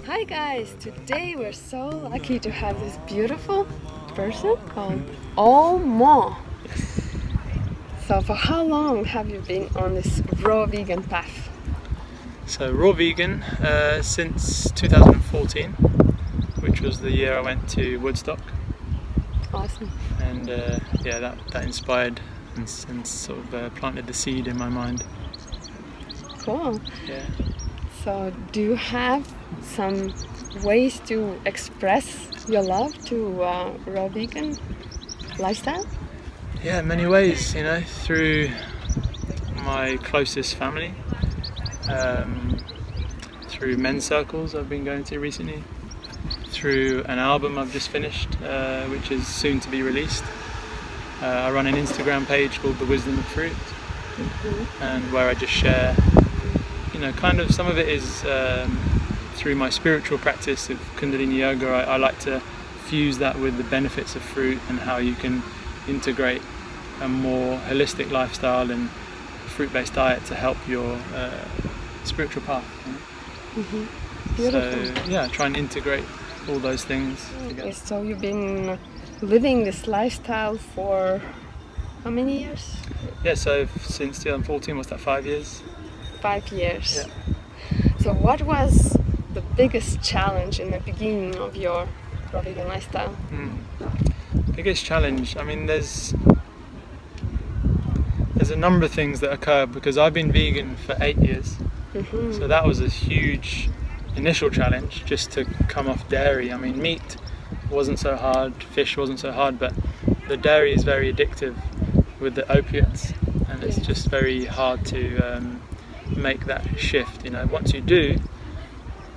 Hi guys, today we're so lucky to have this beautiful person called Olmo. So for how long have you been on this raw vegan path? So raw vegan since 2014, which was the year I went to Woodstock. Awesome. And that inspired and sort of planted the seed in my mind. Cool. Yeah. So do you have some ways to express your love to raw vegan lifestyle? Yeah, many ways, through my closest family, through men's circles I've been going to recently, through an album I've just finished, which is soon to be released. I run an Instagram page called The Wisdom of Fruit, and where I just share, kind of some of it is through my spiritual practice of Kundalini Yoga. I like to fuse that with the benefits of fruit and how you can integrate a more holistic lifestyle and fruit-based diet to help your spiritual path. Beautiful. So try and integrate all those things together. So you've been living this lifestyle for how many years? Yeah, so since 2014, what's that, 5 years? 5 years. Yeah. So what was the biggest challenge in the beginning of your raw vegan lifestyle? Biggest challenge, I mean, there's a number of things that occur because I've been vegan for 8 years. So that was a huge initial challenge, just to come off dairy. I mean, meat wasn't so hard, fish wasn't so hard, but the dairy is very addictive with the opiates, and it's just very hard to make that shift. Once you do,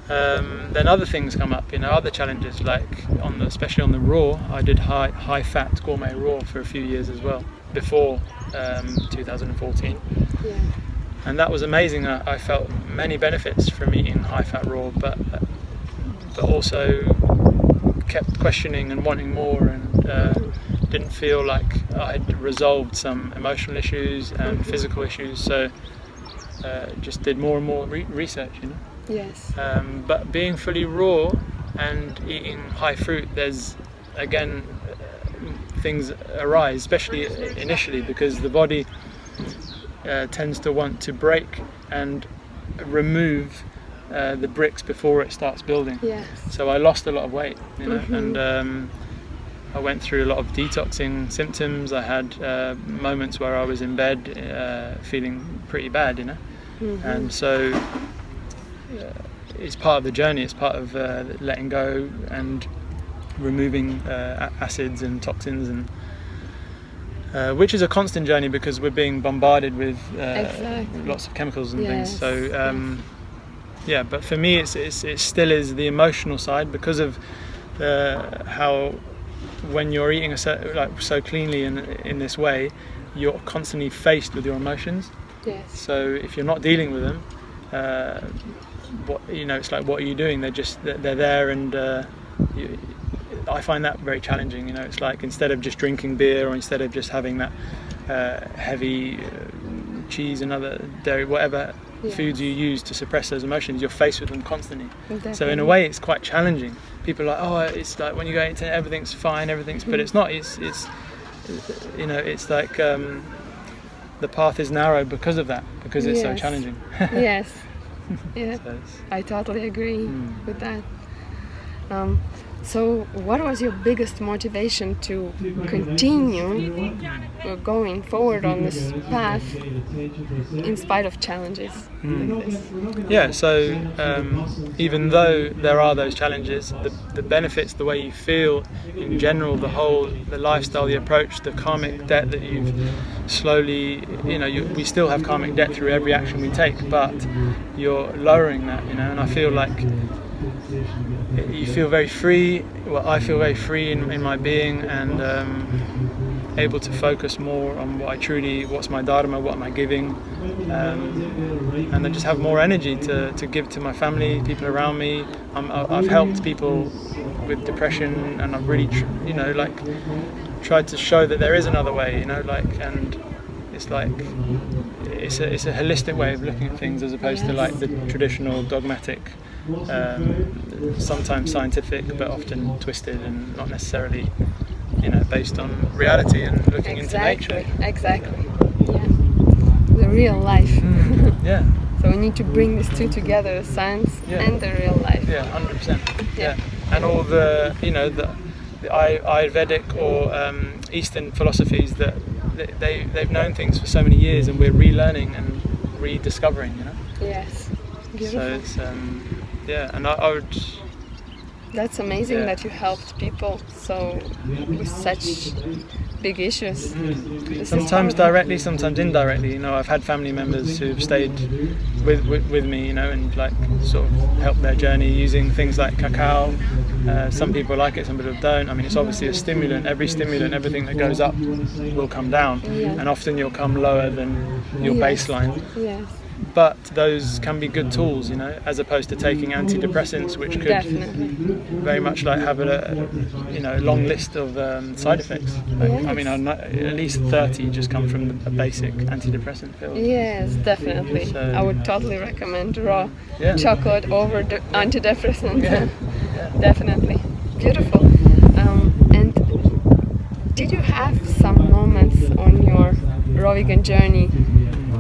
then other things come up, other challenges, like especially on the raw. I did high fat gourmet raw for a few years as well before 2014. And that was amazing. I felt many benefits from eating high fat raw, but also kept questioning and wanting more, and didn't feel like I'd resolved some emotional issues and physical issues, so just did more and more research. Yes. But being fully raw and eating high fruit, there's again things arise, especially initially, because the body tends to want to break and remove the bricks before it starts building. Yes. So I lost a lot of weight, and I went through a lot of detoxing symptoms. I had moments where I was in bed feeling pretty bad, and so it's part of the journey. It's part of letting go and removing acids and toxins, and which is a constant journey because we're being bombarded with lots of chemicals and things. So but for me it still is the emotional side, because of how when you're eating so cleanly in this way, you're constantly faced with your emotions. Yes. So if you're not dealing with them, it's like, what are you doing? They're there, and I find that very challenging. It's like, instead of just drinking beer, or instead of just having that heavy cheese and other dairy, whatever foods you use to suppress those emotions, you're faced with them constantly. Definitely. So in a way, it's quite challenging. People are like, it's like when you go into everything's fine, but it's not. It's like the path is narrow because of that, because it's so challenging. Yes. Yeah. So I totally agree with that. So what was your biggest motivation to continue going forward on this path in spite of challenges like this? Yeah, so even though there are those challenges, the benefits, the way you feel in general, the lifestyle, the approach, the karmic debt that you've slowly, we still have karmic debt through every action we take, but you're lowering that, and I feel like you feel very free. Well, I feel very free in my being, and able to focus more on what's my dharma, what am I giving, and then just have more energy to give to my family, people around me. I've helped people with depression, and I've really, tried to show that there is another way, and it's like it's a holistic way of looking at things, as opposed to like the traditional dogmatic sometimes scientific, but often twisted and not necessarily, based on reality and looking into nature. Exactly. Yeah. The real life. Yeah. So we need to bring these two together, science and the real life. Yeah, 100%. Yeah. And all the Ayurvedic or Eastern philosophies that they've known things for so many years, and we're relearning and rediscovering. Yes. Beautiful. So it's and I would. That's amazing that you helped people with such big issues. Sometimes directly, sometimes indirectly. I've had family members who've stayed with me, and like sort of helped their journey using things like cacao. Some people like it, some people don't. I mean, it's obviously a stimulant. Every stimulant, everything that goes up will come down, and often you'll come lower than your baseline. Yes. But those can be good tools, as opposed to taking antidepressants, which could very much like have a long list of side effects. I mean, at least 30 just come from a basic antidepressant pill. Yes, definitely. So, I would totally recommend raw chocolate over the antidepressant. Yeah. Definitely. Beautiful. And did you have some moments on your raw vegan journey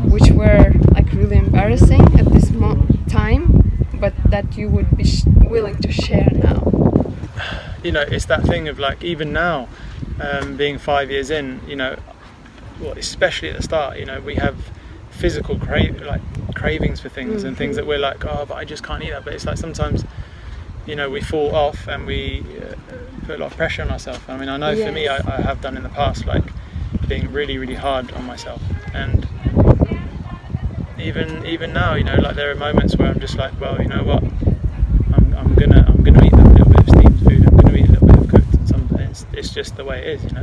which were like really embarrassing at this time, but that you would be willing to share now? It's that thing of like, even now, being 5 years in, especially at the start, we have physical cravings for things and things that we're like, oh, but I just can't eat that. But it's like sometimes, we fall off and we put a lot of pressure on ourselves. I mean, I know for me, I have done in the past, like being really, really hard on myself. And even now, like there are moments where I'm just like, well, you know what, I'm gonna eat that little bit of steamed food. I'm gonna eat a little bit of cooked, and it's just the way it is,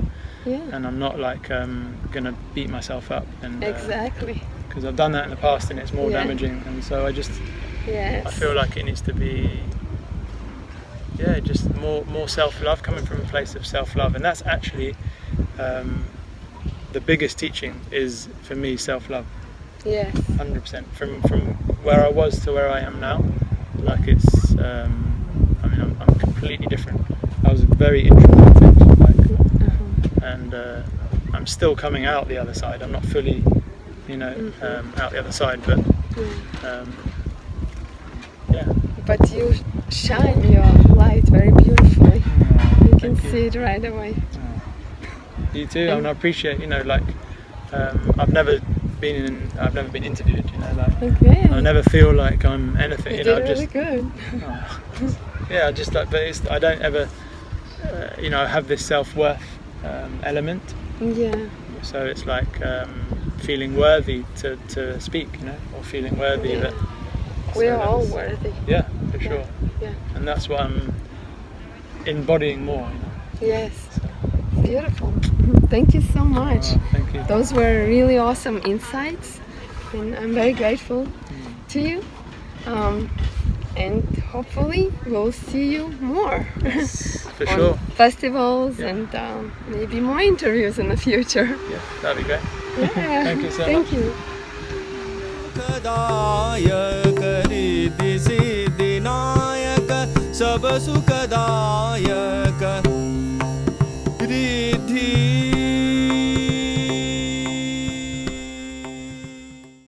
Yeah. And I'm not like gonna beat myself up. And exactly. Because I've done that in the past, and it's more damaging. And so I feel like it needs to be, just more self-love, coming from a place of self-love, and that's actually the biggest teaching is for me self-love. Yes. 100%. From where I was to where I am now, like it's. I'm completely different. I was very introverted, and I'm still coming out the other side. I'm not fully, out the other side, but But you shine your light very beautifully. You can see it right away. You too. I appreciate. I've never been interviewed. Okay. I never feel like I'm anything. You did really good. I don't ever, have this self-worth element. Yeah. So it's like feeling worthy to speak, or feeling worthy that. We are all worthy. Yeah, for sure. Yeah. And that's what I'm embodying more. Yes. Beautiful. Thank you so much. Thank you. Those were really awesome insights, and I'm very grateful to you. And hopefully we'll see you more for on sure. festivals and maybe more interviews in the future. Yeah, that'd be great. Yeah. Thank you so much. Thank you. सब सुखदाय